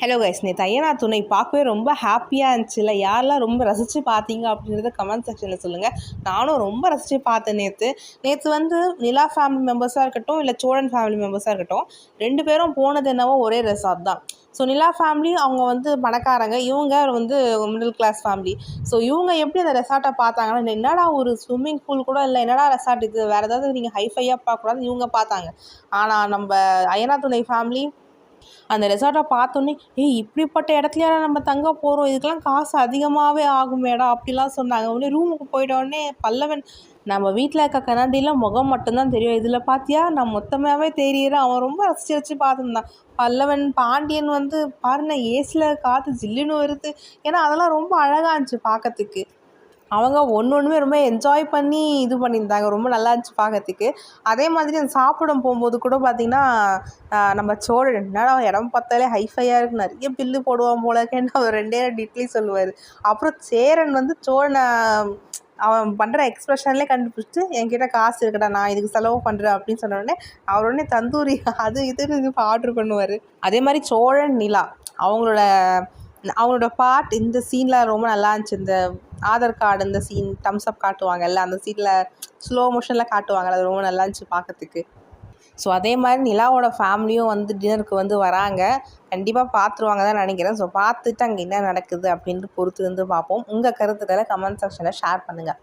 Hello guys, நேற்று ஐயனா துணை பார்க்கவே ரொம்ப ஹாப்பியாக இருந்துச்சுல்ல. யாரெல்லாம் ரொம்ப ரசித்து பார்த்தீங்க அப்படின்றத கமெண்ட் செக்ஷனில் சொல்லுங்கள். நானும் ரொம்ப ரசித்து பார்த்தேன். நேற்று வந்து நிலா ஃபேமிலி மெம்பர்ஸாக இருக்கட்டும், இல்லை சோழன் ஃபேமிலி மெம்பர்ஸாக இருக்கட்டும், 2 பேரும் போனது என்னவோ ஒரே ரெசார்ட் தான். ஸோ நிலா ஃபேமிலி அவங்க வந்து பணக்காரங்க, இவங்க வந்து மிடில் கிளாஸ் ஃபேமிலி. ஸோ இவங்க எப்படி அந்த ரெசார்ட்டை பார்த்தாங்கன்னா, என்னடா ஒரு ஸ்விம்மிங் பூல் கூட இல்லை, என்னடா ரெசார்ட் இது, வேறு ஏதாவது நீங்கள் ஹைஃபையாக பார்க்கக்கூடாதுன்னு இவங்க பார்த்தாங்க. ஆனால் நம்ம ஐயனா துணை ஃபேமிலி அந்த ரெசார்ட்டை பார்த்தோன்னே, இப்படிப்பட்ட இடத்துலையா நம்ம தங்க போகிறோம், இதுக்கெல்லாம் காசு அதிகமாகவே ஆகுமேடா அப்படிலாம் சொன்னாங்க. உடனே ரூமுக்கு போயிட்டோடனே பல்லவன், நம்ம வீட்டில் இருக்க கண்ணாடியில் முகம் மட்டும்தான் தெரியும், இதில் பார்த்தியா நான் மொத்தமாகவே தெரியிறேன். அவன் ரொம்ப ரசிச்சு பார்த்துருந்தான். பல்லவன் பாண்டியன் வந்து பாருங்க, ஏசியில் காற்று ஜில்லுன்னு வருது. ஏன்னா அதெல்லாம் ரொம்ப அழகாக இருந்துச்சு பார்க்கறதுக்கு. அவங்க ஒன்றுமே ரொம்ப என்ஜாய் பண்ணி இது பண்ணியிருந்தாங்க. ரொம்ப நல்லா இருந்துச்சு பார்க்கறதுக்கு. அதே மாதிரி அந்த சாப்பிட போகும்போது கூட பார்த்திங்கன்னா, நம்ம சோழன் என்னடா இடம் பார்த்தாலே ஹைஃபையாக இருக்குது, நிறைய பில்லு போடுவான் போல இருக்கேன்னு அவர் 2 இட்லி சொல்லுவார். அப்புறம் சேரன் வந்து சோழனை அவன் பண்ணுற எக்ஸ்ப்ரெஷன்லேயே கண்டுபிடிச்சிட்டு, என்கிட்ட காசு இருக்குடா, நான் இதுக்கு செலவு பண்ணுறேன் அப்படின்னு சொன்ன உடனே அவர் உடனே தந்தூரி அது இதுன்னு ஆர்டர் பண்ணுவார். அதே மாதிரி சோழன் நிலா அவங்களோட பார்ட் இந்த சீனில் ரொம்ப நல்லா இருந்துச்சு. இந்த ஆதார் கார்டு இந்த சீன் தம்ஸ் அப் காட்டுவாங்கல்ல, அந்த சீனில் ஸ்லோ மோஷனில் காட்டுவாங்கல்ல, அது ரொம்ப நல்லா இருந்துச்சு பார்க்கறதுக்கு. ஸோ அதே மாதிரி நிலாவோட ஃபேமிலியும் வந்து டின்னருக்கு வந்து வராங்க. கண்டிப்பாக பார்த்துருவாங்க தான் நினைக்கிறேன். ஸோ பார்த்துட்டு அங்கே என்ன நடக்குது அப்படின்ட்டு பொறுத்து இருந்து பார்ப்போம். உங்கள் கருத்துக்களை கமெண்ட் செக்ஷனில் ஷேர் பண்ணுங்கள்.